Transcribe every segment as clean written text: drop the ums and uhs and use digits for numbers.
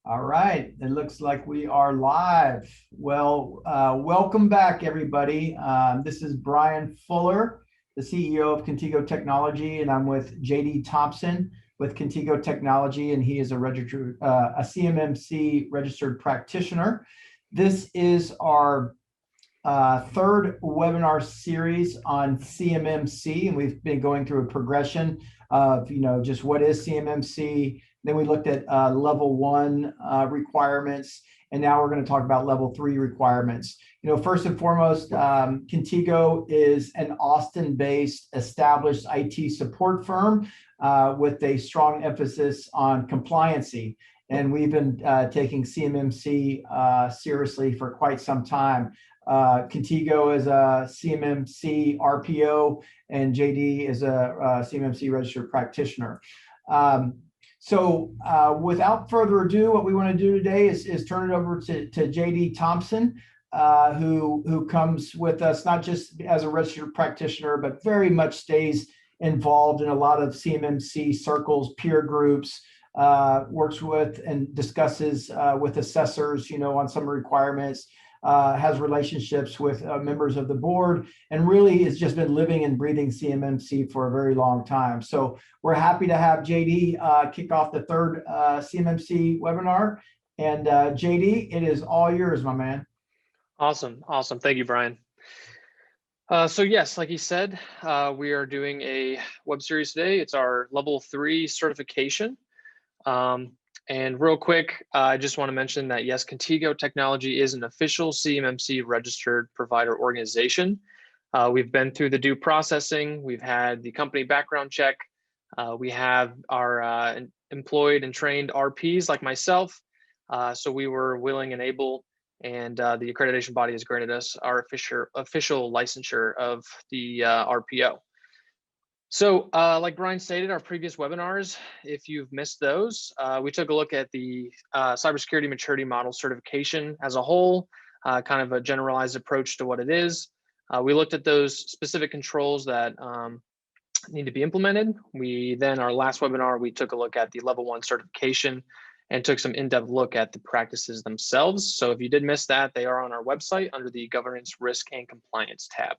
All right, it looks like we are live. Well, welcome back, everybody. This is Brian Fuller, the CEO of Contigo Technology, and I'm with JD Thompson with Contigo Technology, and he is a CMMC registered practitioner. This is our third webinar series on CMMC, and we've been going through a progression of, just what is CMMC. Then we looked at level one requirements, and now we're going to talk about level three requirements. First and foremost, Contigo is an Austin-based established IT support firm with a strong emphasis on compliancy. And we've been taking CMMC seriously for quite some time. Contigo is a CMMC RPO, and JD is a CMMC registered practitioner. So without further ado, what we want to do today is turn it over to JD Thompson, who comes with us not just as a registered practitioner, but very much stays involved in a lot of CMMC circles, peer groups, works with and discusses with assessors, on some requirements. Has relationships with members of the board, and really has just been living and breathing CMMC for a very long time. So we're happy to have JD kick off the third CMMC webinar. And JD, it is all yours, my man. Awesome. Thank you, Brian. So yes, like you said, we are doing a web series today. It's our level 3 certification. And real quick, I just want to mention that yes, Contigo Technology is an official CMMC registered provider organization. We've been through the due processing. We've had the company background check. We have our employed and trained RPs like myself. So we were willing and able, and the accreditation body has granted us our official licensure of the RPO. So like Brian stated, our previous webinars, if you've missed those, we took a look at the cybersecurity maturity model certification as a whole, kind of a generalized approach to what it is. We looked at those specific controls that need to be implemented. Our last webinar, we took a look at the level 1 certification and took some in-depth look at the practices themselves. So if you did miss that, they are on our website under the Governance, Risk, and Compliance tab.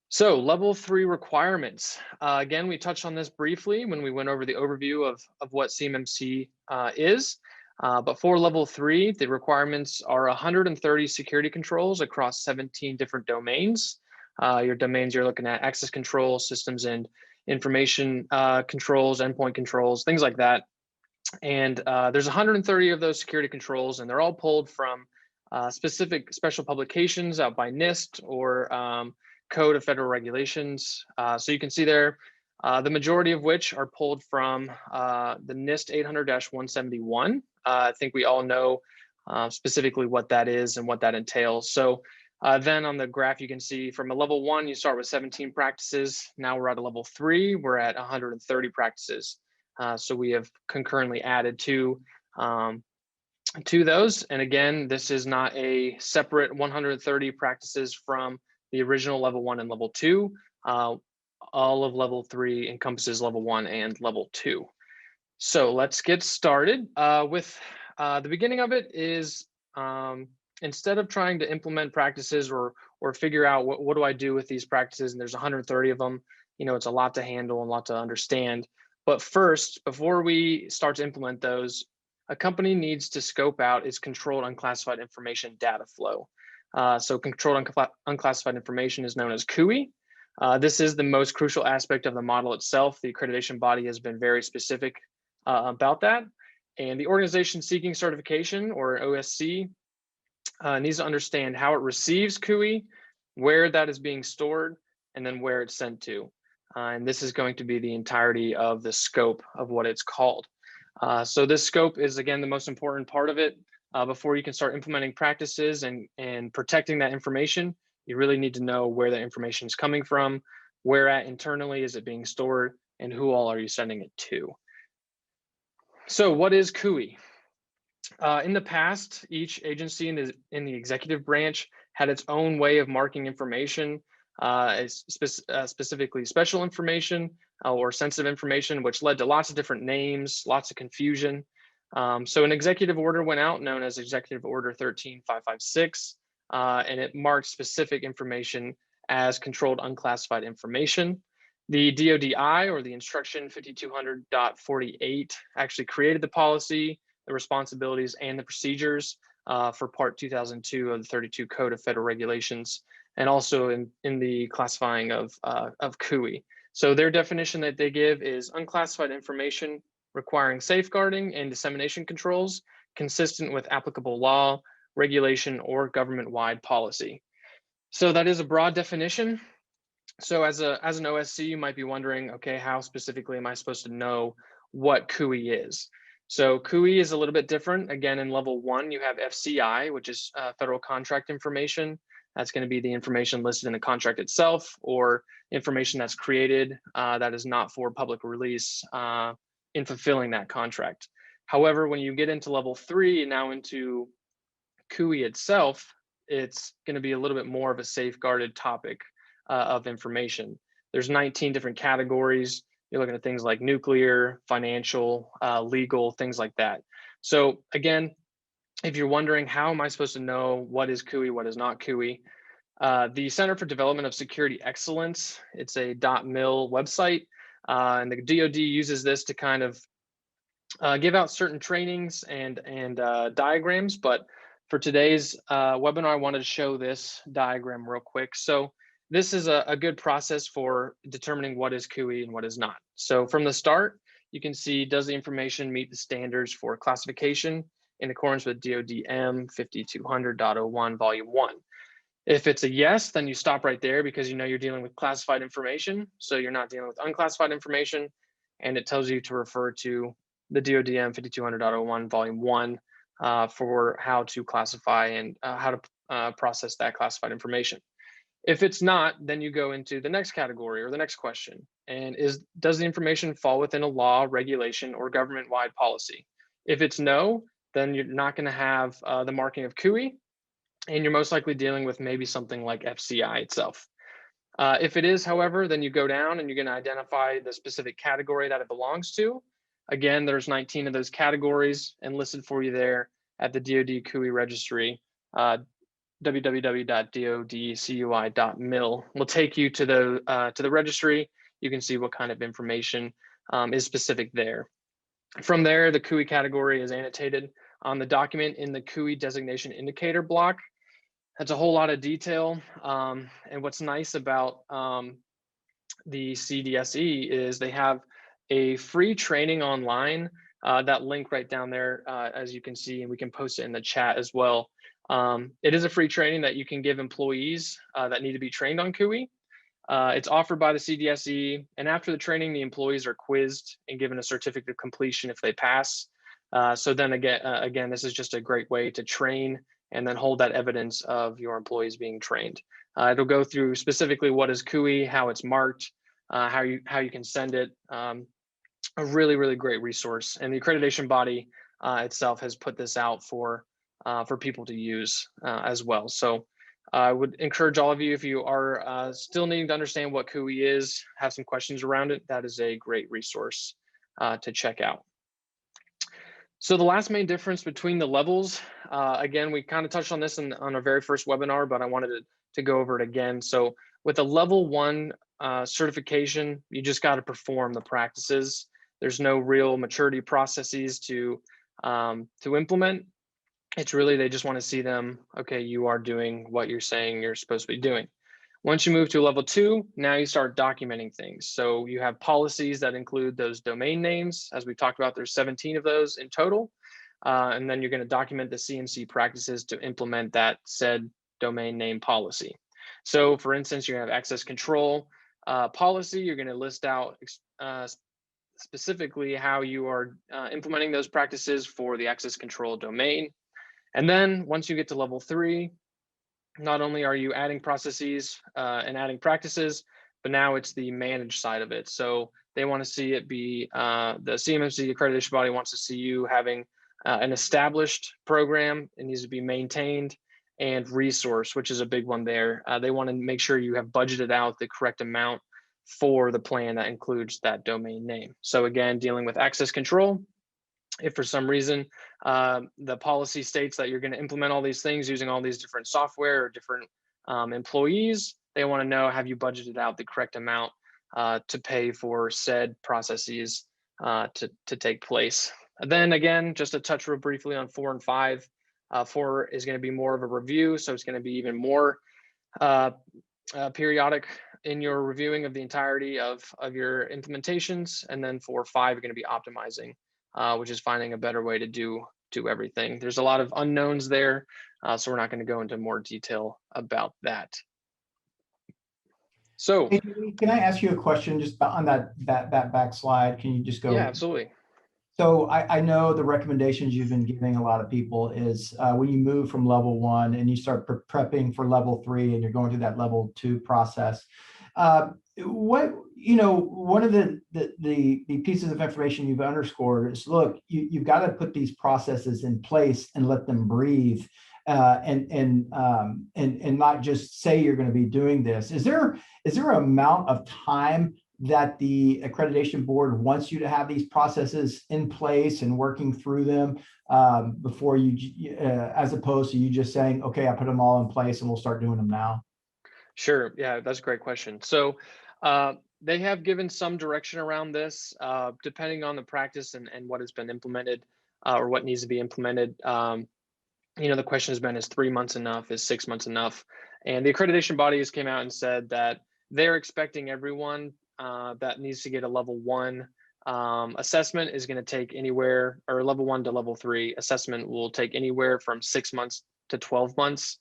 So level 3 requirements. Again, we touched on this briefly when we went over the overview of what CMMC is. But for level 3, the requirements are 130 security controls across 17 different domains. Your domains, you're looking at access control, systems and information controls, endpoint controls, things like that. And there's 130 of those security controls, and they're all pulled from specific special publications out by NIST or Code of Federal Regulations. So you can see there, the majority of which are pulled from the NIST 800-171. I think we all know specifically what that is and what that entails. So then on the graph, you can see from a level 1, you start with 17 practices. Now we're at a level 3, we're at 130 practices. So we have concurrently added to those. And again, this is not a separate 130 practices from the original level 1 and level 2. All of level 3 encompasses level 1 and level 2. So let's get started with the beginning of it is instead of trying to implement practices or figure out what do I do with these practices, and there's 130 of them, it's a lot to handle and a lot to understand. But first, before we start to implement those, a company needs to scope out its controlled unclassified information data flow. So controlled unclassified information is known as CUI. This is the most crucial aspect of the model itself. The accreditation body has been very specific about that. And the organization seeking certification, or OSC, needs to understand how it receives CUI, where that is being stored, and then where it's sent to. And this is going to be the entirety of the scope of what it's called. So this scope is, again, the most important part of it. Before you can start implementing practices and protecting that information, you really need to know where that information is coming from, where at internally is it being stored, and who all are you sending it to. So what is CUI? In the past, each agency in the executive branch had its own way of marking information, specifically special information or sensitive information, which led to lots of different names, lots of confusion. So an executive order went out known as Executive Order 13556, and it marked specific information as controlled unclassified information. The DODI, or the Instruction 5200.48, actually created the policy, the responsibilities, and the procedures for Part 2002 of the 32 Code of Federal Regulations, and also in the classifying of CUI. So their definition that they give is unclassified information requiring safeguarding and dissemination controls consistent with applicable law, regulation, or government-wide policy. So that is a broad definition. So as an OSC, you might be wondering, okay, how specifically am I supposed to know what CUI is? So CUI is a little bit different. Again, in level 1, you have FCI, which is federal contract information. That's going to be the information listed in the contract itself, or information that's created that is not for public release in fulfilling that contract. However, when you get into level 3 and now into CUI itself, it's going to be a little bit more of a safeguarded topic of information. There's 19 different categories. You're looking at things like nuclear, financial, legal, things like that. So again, if you're wondering, how am I supposed to know what is CUI, what is not CUI? The Center for Development of Security Excellence, it's a .mil website, and the DoD uses this to kind of give out certain trainings and diagrams. But for today's webinar, I wanted to show this diagram real quick. So this is a good process for determining what is CUI and what is not. So from the start, you can see, does the information meet the standards for classification in accordance with DOD-M 5200.01 Volume 1? If it's a yes, then you stop right there, because you know you're dealing with classified information. So you're not dealing with unclassified information, and it tells you to refer to the DOD-M 5200.01 Volume 1 for how to classify and how to process that classified information. If it's not, then you go into the next category or the next question. And does the information fall within a law, regulation, or government-wide policy? If it's no, then you're not going to have the marking of CUI, and you're most likely dealing with maybe something like FCI itself. If it is, however, then you go down and you're going to identify the specific category that it belongs to. Again, there's 19 of those categories and listed for you there at the DoD CUI registry. www.dodcui.mil will take you to the registry. You can see what kind of information is specific there. From there, the CUI category is annotated on the document in the CUI designation indicator block. That's a whole lot of detail. And what's nice about the CDSE is they have a free training online. That link right down there, as you can see, and we can post it in the chat as well. It is a free training that you can give employees that need to be trained on CUI. It's offered by the CDSE, and after the training, the employees are quizzed and given a certificate of completion if they pass. So then again, this is just a great way to train and then hold that evidence of your employees being trained. It'll go through specifically what is CUI, how it's marked, how you can send it. A really, really great resource, and the accreditation body itself has put this out for people to use as well. So I would encourage all of you, if you are still needing to understand what CUI is, have some questions around it, that is a great resource to check out. So the last main difference between the levels, again, we kind of touched on this on our very first webinar, but I wanted to go over it again. So with a level 1 certification, you just got to perform the practices. There's no real maturity processes to implement. It's really, they just want to see them, okay, you are doing what you're saying you're supposed to be doing. Once you move to level 2, now you start documenting things. So you have policies that include those domain names. As we talked about, there's 17 of those in total. And then you're going to document the CMC practices to implement that said domain name policy. So for instance, you have access control policy. You're going to list out specifically how you are implementing those practices for the access control domain. And then once you get to level 3, not only are you adding processes and adding practices, but now it's the managed side of it. So they want to see it be, the CMMC accreditation body wants to see you having an established program. It needs to be maintained and resource, which is a big one there. They want to make sure you have budgeted out the correct amount for the plan that includes that domain name. So again, dealing with access control, If for some reason the policy states that you're going to implement all these things using all these different software or different employees, they want to know, have you budgeted out the correct amount to pay for said processes to take place. And then again, just to touch real briefly on 4 and 5. 4 is going to be more of a review, so it's going to be even more periodic in your reviewing of the entirety of your implementations. And then for 5, you're going to be optimizing, which is finding a better way to do everything. There's a lot of unknowns there, so we're not going to go into more detail about that. So, hey, can I ask you a question just on that back slide? Can you just go? Yeah, absolutely. So I know the recommendations you've been giving a lot of people is when you move from level 1 and you start prepping for level 3 and you're going through that level 2 process. One of the pieces of information you've underscored is, look, you've got to put these processes in place and let them breathe, and not just say you're going to be doing this. Is there an amount of time that the accreditation board wants you to have these processes in place and working through them before you, as opposed to you just saying, okay, I put them all in place and we'll start doing them now? Sure. Yeah, that's a great question. So they have given some direction around this, depending on the practice and what has been implemented or what needs to be implemented. The question has been, is 3 months enough? Is 6 months enough? And the accreditation bodies came out and said that they're expecting everyone that needs to get a level 1 assessment is going to take anywhere, or level 1 to level 3 assessment will take anywhere from 6 months to 12 months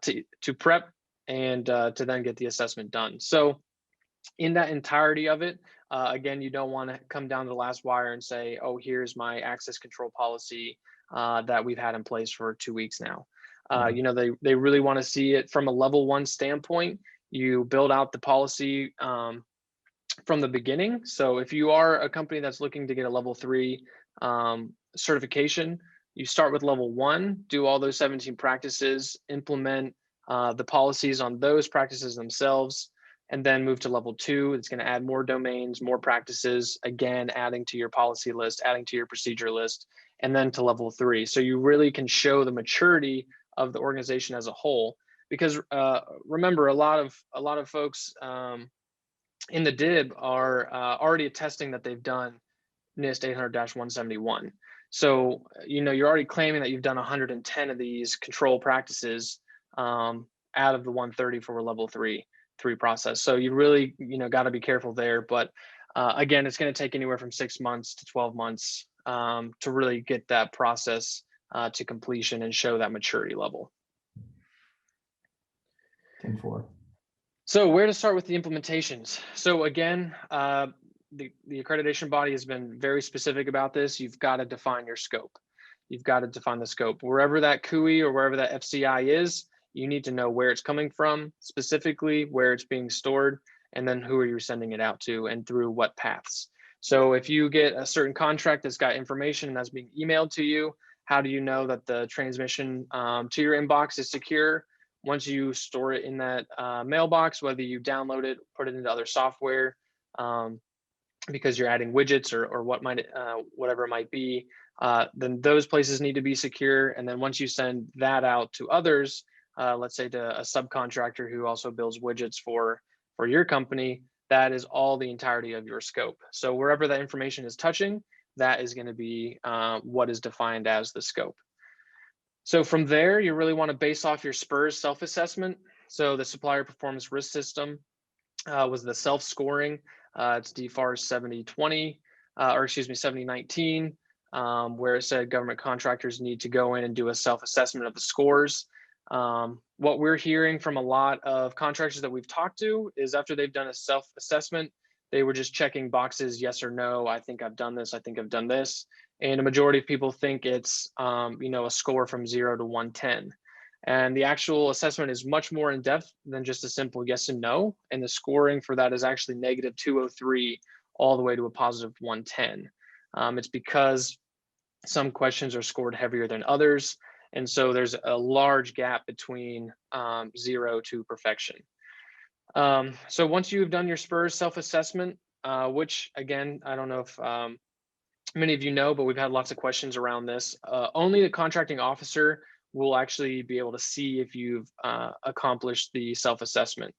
to prep and to then get the assessment done. So in that entirety of it, again, you don't want to come down to the last wire and say, oh, here's my access control policy that we've had in place for 2 weeks now. They really want to see it from a level 1 standpoint. You build out the policy from the beginning. So if you are a company that's looking to get a level 3 certification, you start with level 1, do all those 17 practices, implement the policies on those practices themselves, and then move to level 2. It's going to add more domains, more practices, again, adding to your policy list, adding to your procedure list, and then to level 3. So you really can show the maturity of the organization as a whole. Because remember, a lot of folks in the DIB are already attesting that they've done NIST 800-171. So, you're already claiming that you've done 110 of these control practices out of the 130 for a level 3 process. So you really, got to be careful there. But again, it's going to take anywhere from 6 months to 12 months to really get that process to completion and show that maturity level. 10-4. So where to start with the implementations? So again, the accreditation body has been very specific about this. You've got to define your scope. You've got to define the scope. Wherever that CUI or wherever that FCI is, you need to know where it's coming from, specifically where it's being stored, and then who are you sending it out to and through what paths. So if you get a certain contract that's got information that's being emailed to you, how do you know that the transmission to your inbox is secure? Once you store it in that mailbox, whether you download it, put it into other software, because you're adding widgets or whatever it might be, then those places need to be secure. And then once you send that out to others, let's say to a subcontractor who also builds widgets for your company, that is all the entirety of your scope. So wherever that information is touching, that is going to be what is defined as the scope. So from there, you really want to base off your SPRS self-assessment. So the supplier performance risk system was the self-scoring. It's DFARS 7020, or excuse me, 7019, where it said government contractors need to go in and do a self-assessment of the scores. What we're hearing from a lot of contractors that we've talked to is after they've done a self-assessment, they were just checking boxes, yes or no, I think I've done this, I think I've done this. And a majority of people think it's, a score from 0 to 110. And the actual assessment is much more in depth than just a simple yes and no. And the scoring for that is actually -203 all the way to a positive 110. It's because some questions are scored heavier than others. And so there's a large gap between 0 to perfection. So once you've done your SPRS self-assessment, which again, I don't know if many of you know, but we've had lots of questions around this. Only the contracting officer will actually be able to see if you've accomplished the self-assessment.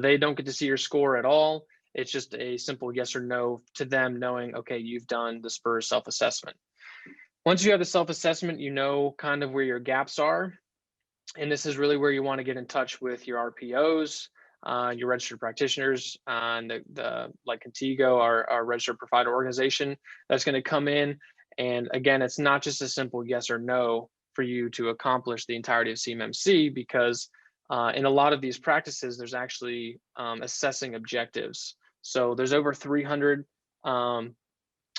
They don't get to see your score at all. It's just a simple yes or no to them, knowing, okay, you've done the SPURS self-assessment. Once you have the self-assessment, you know kind of where your gaps are. And this is really where you want to get in touch with your RPOs, your registered practitioners, and the like Contigo, our registered provider organization, that's going to come in. And again, it's not just a simple yes or no for you to accomplish the entirety of CMMC, because in a lot of these practices, there's actually assessing objectives. So there's over 300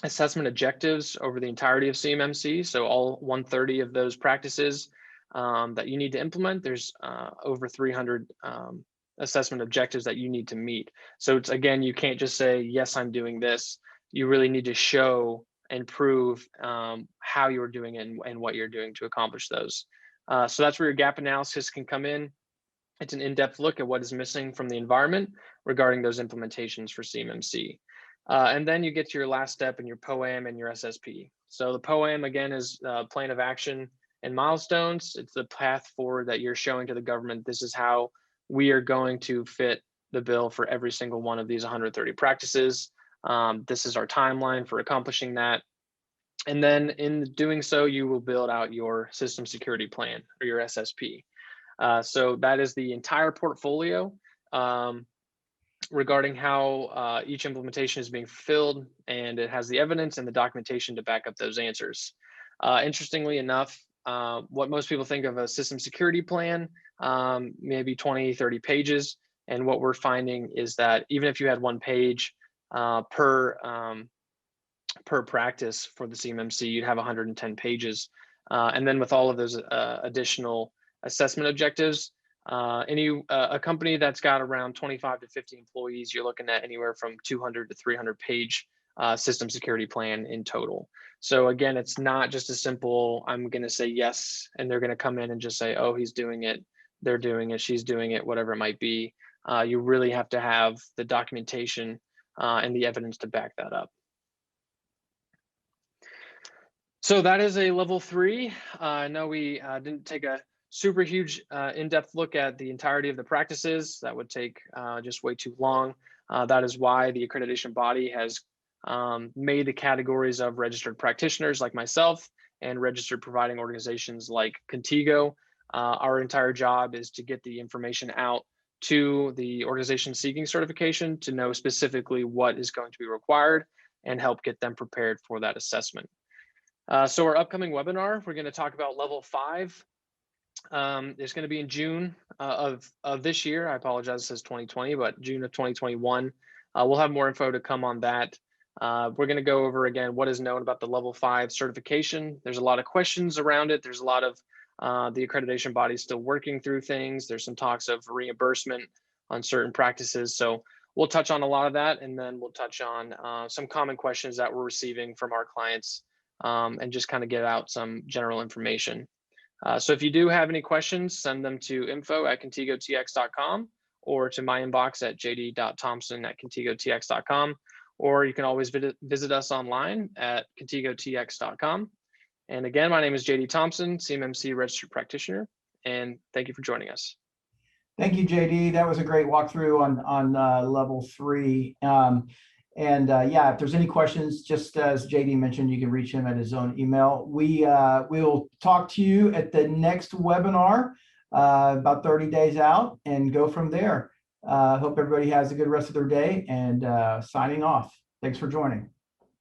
assessment objectives over the entirety of CMMC. So all 130 of those practices that you need to implement, there's over 300 assessment objectives that you need to meet. So it's, again, you can't just say, yes, I'm doing this. You really need to show and prove how you're doing it and what you're doing to accomplish those. So that's where your gap analysis can come in. It's an in-depth look at what is missing from the environment regarding those implementations for CMMC. And then you get to your last step in your POAM and your SSP. So the POAM, again, is plan of action and milestones. It's the path forward that you're showing to the government. This is how we are going to fit the bill for every single one of these 130 practices. This is our timeline for accomplishing that. And then in doing so, you will build out your system security plan, or your SSP. So that is the entire portfolio regarding how each implementation is being fulfilled, and it has the evidence and the documentation to back up those answers. Interestingly enough, what most people think of a system security plan, maybe 20, 30 pages. And what we're finding is that even if you had 1 page per practice for the CMMC, you'd have 110 pages. And then with all of those additional assessment objectives, a company that's got around 25 to 50 employees, you're looking at anywhere from 200 to 300 page system security plan in total. So again, it's not just a simple, I'm going to say yes, and they're going to come in and just say, oh, he's doing it, they're doing it, she's doing it, whatever it might be. You really have to have the documentation and the evidence to back that up. So that is a level 3. I know we didn't take a super huge in-depth look at the entirety of the practices. That would take just way too long. That is why the accreditation body has made the categories of registered practitioners like myself and registered providing organizations like Contigo. Our entire job is to get the information out to the organization seeking certification to know specifically what is going to be required and help get them prepared for that assessment. So our upcoming webinar, we're going to talk about level 5. It's going to be in June of this year. I apologize, it says 2020, but June of 2021. We'll have more info to come on that. We're going to go over again what is known about the level 5 certification. There's a lot of questions around it. There's a lot of the accreditation body still working through things. There's some talks of reimbursement on certain practices. So we'll touch on a lot of that, and then we'll touch on some common questions that we're receiving from our clients and just kind of get out some general information. So if you do have any questions, send them to info@contigotx.com or to my inbox at jd.thompson@contigotx.com, or you can always visit us online at contigotx.com. And again, my name is JD Thompson, CMMC registered practitioner, and thank you for joining us. Thank you, JD. That was a great walkthrough on level 3. Yeah, if there's any questions, just as JD mentioned, you can reach him at his own email. We will talk to you at the next webinar about 30 days out and go from there. Hope everybody has a good rest of their day, and signing off. Thanks for joining.